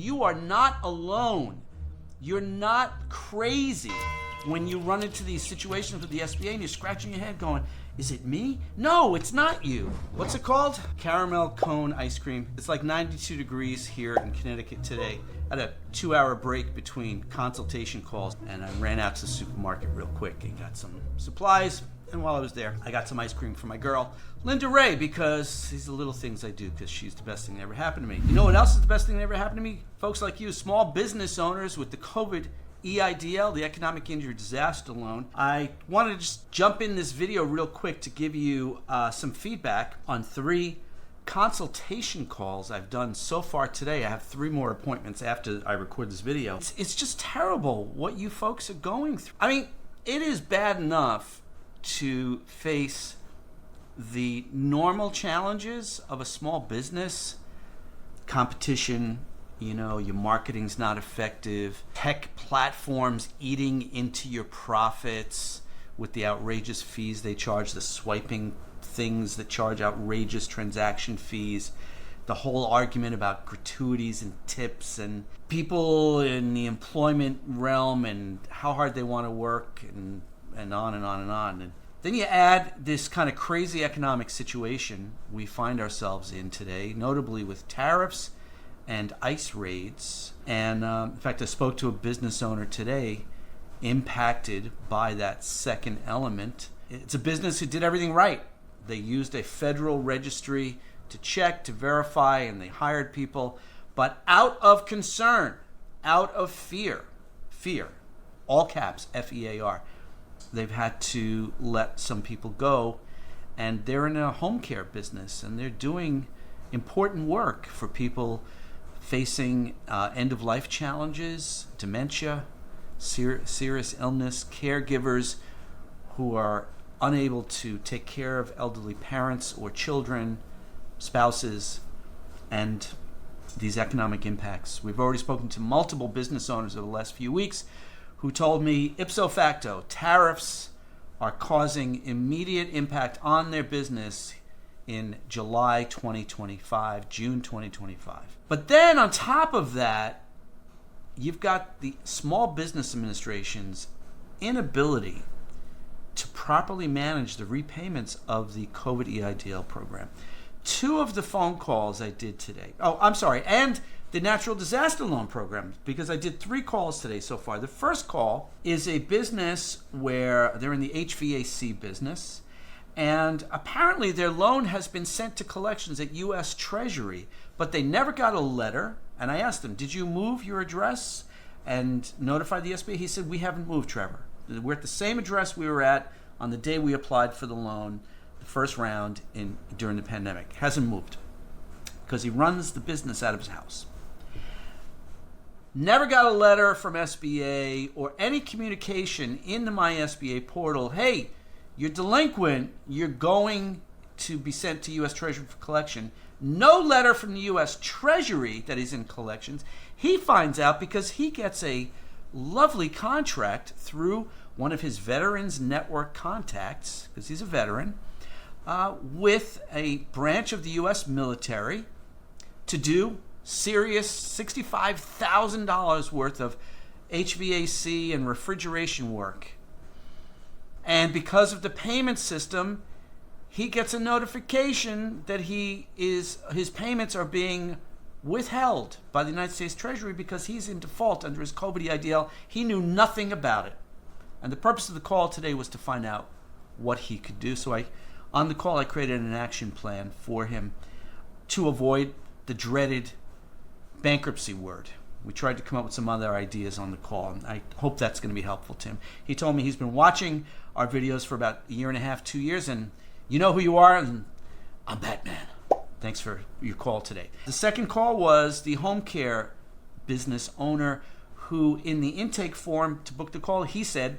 You are not alone. You're not crazy when you run into these situations with the SBA and you're scratching your head going, is it me? No, it's not you. What's it called? Caramel cone ice cream. It's like 92 degrees here in Connecticut today. I had a 2-hour break between consultation calls and I ran out to the supermarket real quick and got some supplies. And while I was there, I got some ice cream for my girl, Linda Ray, because these are the little things I do because she's the best thing that ever happened to me. You know what else is the best thing that ever happened to me? Folks like you, small business owners with the COVID EIDL, the Economic Injury Disaster Loan. I wanted to just jump in this video real quick to give you some feedback on 3 consultation calls I've done so far today. I have 3 more appointments after I record this video. It's just terrible what you folks are going through. I mean, it is bad enough to face the normal challenges of a small business, competition, you know, your marketing's not effective, tech platforms eating into your profits with the outrageous fees they charge, the swiping things that charge outrageous transaction fees, the whole argument about gratuities and tips and people in the employment realm and how hard they want to work and on and on and on. And then you add this kind of crazy economic situation we find ourselves in today, notably with tariffs and ICE raids. And in fact, I spoke to a business owner today impacted by that second element. It's a business who did everything right. They used a federal registry to check, to verify, and they hired people. But out of concern, out of fear, all caps, F-E-A-R, they've had to let some people go, and they're in a home care business, and they're doing important work for people facing end-of-life challenges, dementia, serious illness, caregivers who are unable to take care of elderly parents or children, spouses, and these economic impacts. We've already spoken to multiple business owners over the last few weeks who told me ipso facto, tariffs are causing immediate impact on their business in July 2025, June 2025. But then on top of that, you've got the Small Business Administration's inability to properly manage the repayments of the COVID EIDL program. 2 of the phone calls I did today, and the Natural Disaster Loan Program, because I did 3 calls today so far. The first call is a business where they're in the HVAC business, and apparently their loan has been sent to collections at U.S. Treasury, but they never got a letter. And I asked them, did you move your address and notify the SBA? He said, we haven't moved, Trevor. We're at the same address we were at on the day we applied for the loan, the first round during the pandemic. Hasn't moved because he runs the business out of his house. Never got a letter from SBA or any communication in the My SBA portal. Hey, you're delinquent. You're going to be sent to U.S. Treasury for collection. No letter from the U.S. Treasury that he's in collections. He finds out because he gets a lovely contract through one of his Veterans Network contacts, because he's a veteran, with a branch of the U.S. military to do serious $65,000 worth of HVAC and refrigeration work. And because of the payment system, he gets a notification that his payments are being withheld by the United States Treasury because he's in default under his COVID EIDL. He knew nothing about it. And the purpose of the call today was to find out what he could do. So on the call, I created an action plan for him to avoid the dreaded bankruptcy word. We tried to come up with some other ideas on the call, and I hope that's going to be helpful to him. He told me he's been watching our videos for about 1.5 2 years, and you know who you are, and I'm Batman. Thanks for your call today. The second call was the home care business owner who, in the intake form to book the call, he said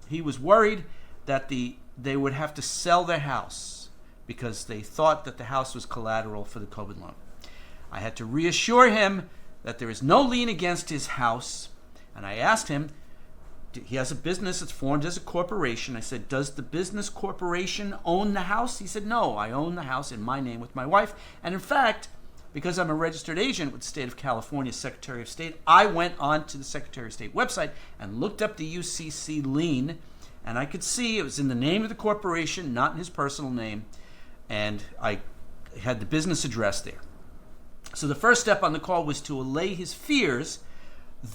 he was worried that they would have to sell their house because they thought that the house was collateral for the COVID loan. I had to reassure him that there is no lien against his house, and I asked him, he has a business that's formed as a corporation. I said, does the business corporation own the house? He said, no, I own the house in my name with my wife. And in fact, because I'm a registered agent with the state of California Secretary of State, I went on to the Secretary of State website and looked up the UCC lien, and I could see it was in the name of the corporation, not in his personal name, and I had the business address there. So the first step on the call was to allay his fears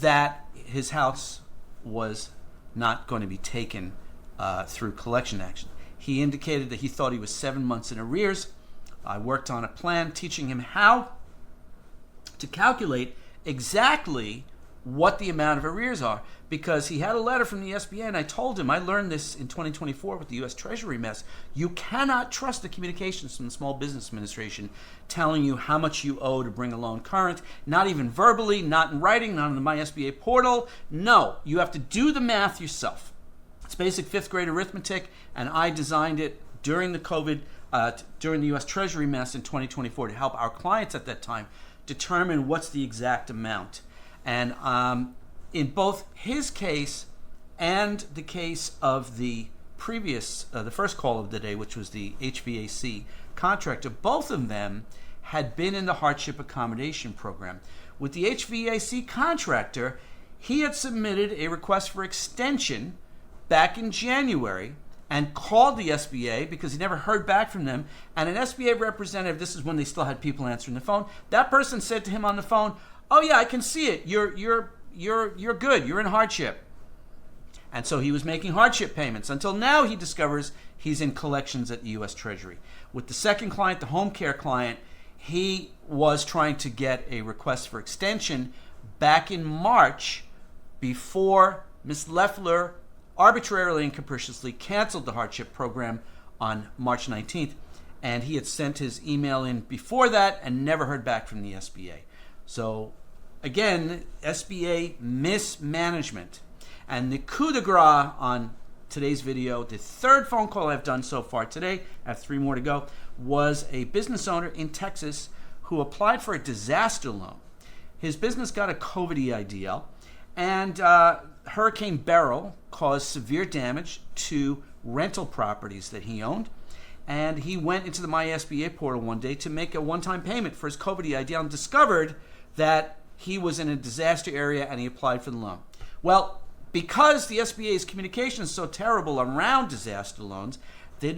that his house was not going to be taken through collection action. He indicated that he thought he was 7 months in arrears. I worked on a plan teaching him how to calculate exactly what the amount of arrears are, because he had a letter from the SBA, and I told him, I learned this in 2024 with the U.S. Treasury mess, you cannot trust the communications from the Small Business Administration telling you how much you owe to bring a loan current, not even verbally, not in writing, not on the My SBA portal. No, you have to do the math yourself. It's basic 5th grade arithmetic, and I designed it during the COVID, during the U.S. Treasury mess in 2024 to help our clients at that time determine what's the exact amount. And in both his case and the case of the previous, the first call of the day, which was the HVAC contractor, both of them had been in the Hardship Accommodation program. With the HVAC contractor, he had submitted a request for extension back in January and called the SBA because he never heard back from them. And an SBA representative, this is when they still had people answering the phone, that person said to him on the phone, "Oh yeah, I can see it. You're good. You're in hardship." And so he was making hardship payments until now he discovers he's in collections at the U.S. Treasury. With the second client, the home care client, he was trying to get a request for extension back in March before Ms. Leffler arbitrarily and capriciously canceled the hardship program on March 19th. And he had sent his email in before that and never heard back from the SBA. So again, SBA mismanagement. And the coup de grace on today's video, the third phone call I've done so far today, I have 3 more to go, was a business owner in Texas who applied for a disaster loan. His business got a COVID EIDL, and Hurricane Beryl caused severe damage to rental properties that he owned. And he went into the My SBA portal one day to make a one-time payment for his COVID EIDL and discovered that he was in a disaster area and he applied for the loan. Well, because the SBA's communication is so terrible around disaster loans, they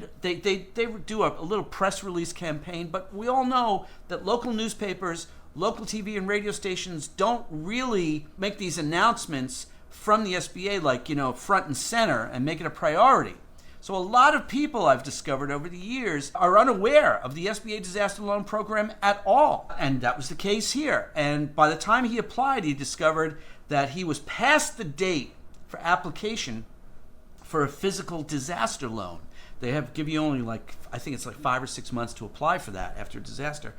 do a little press release campaign, but we all know that local newspapers, local TV and radio stations don't really make these announcements from the SBA like, front and center and make it a priority. So a lot of people I've discovered over the years are unaware of the SBA disaster loan program at all. And that was the case here. And by the time he applied, he discovered that he was past the date for application for a physical disaster loan. They give you only I think it's 5 or 6 months to apply for that after a disaster.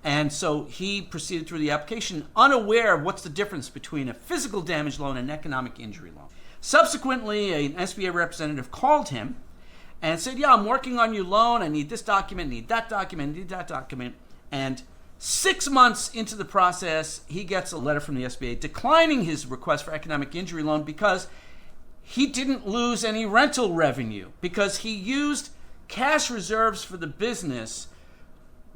And so he proceeded through the application unaware of what's the difference between a physical damage loan and an economic injury loan. Subsequently, an SBA representative called him and said, "Yeah, I'm working on your loan. I need this document, need that document, need that document." And 6 months into the process, he gets a letter from the SBA declining his request for economic injury loan because he didn't lose any rental revenue, because he used cash reserves for the business,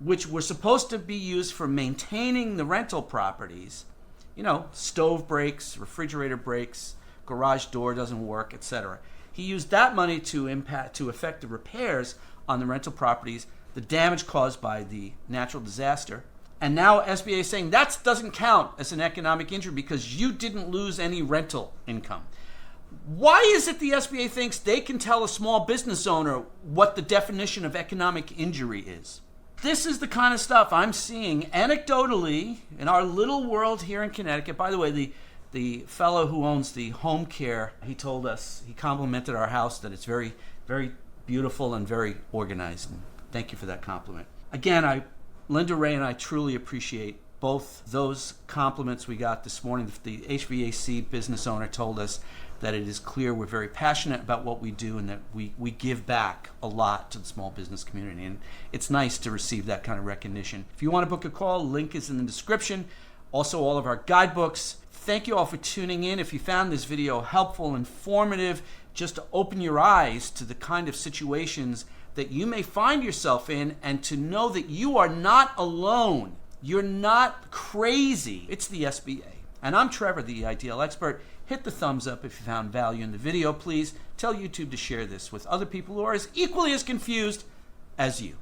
which were supposed to be used for maintaining the rental properties. Stove breaks, refrigerator breaks, garage door doesn't work, etc. He used that money to affect the repairs on the rental properties, the damage caused by the natural disaster. And now SBA is saying that doesn't count as an economic injury because you didn't lose any rental income. Why is it the SBA thinks they can tell a small business owner what the definition of economic injury is? This is the kind of stuff I'm seeing anecdotally in our little world here in Connecticut. By the way, the fellow who owns the home care, he told us, he complimented our house that it's very, very beautiful and very organized. And thank you for that compliment. Again, Linda Ray and I truly appreciate both those compliments we got this morning. The HVAC business owner told us that it is clear we're very passionate about what we do and that we give back a lot to the small business community. And it's nice to receive that kind of recognition. If you want to book a call, link is in the description. Also, all of our guidebooks. Thank you all for tuning in. If you found this video helpful, informative, just to open your eyes to the kind of situations that you may find yourself in and to know that you are not alone. You're not crazy. It's the SBA. And I'm Trevor, the EIDL expert. Hit the thumbs up if you found value in the video. Please tell YouTube to share this with other people who are equally as confused as you.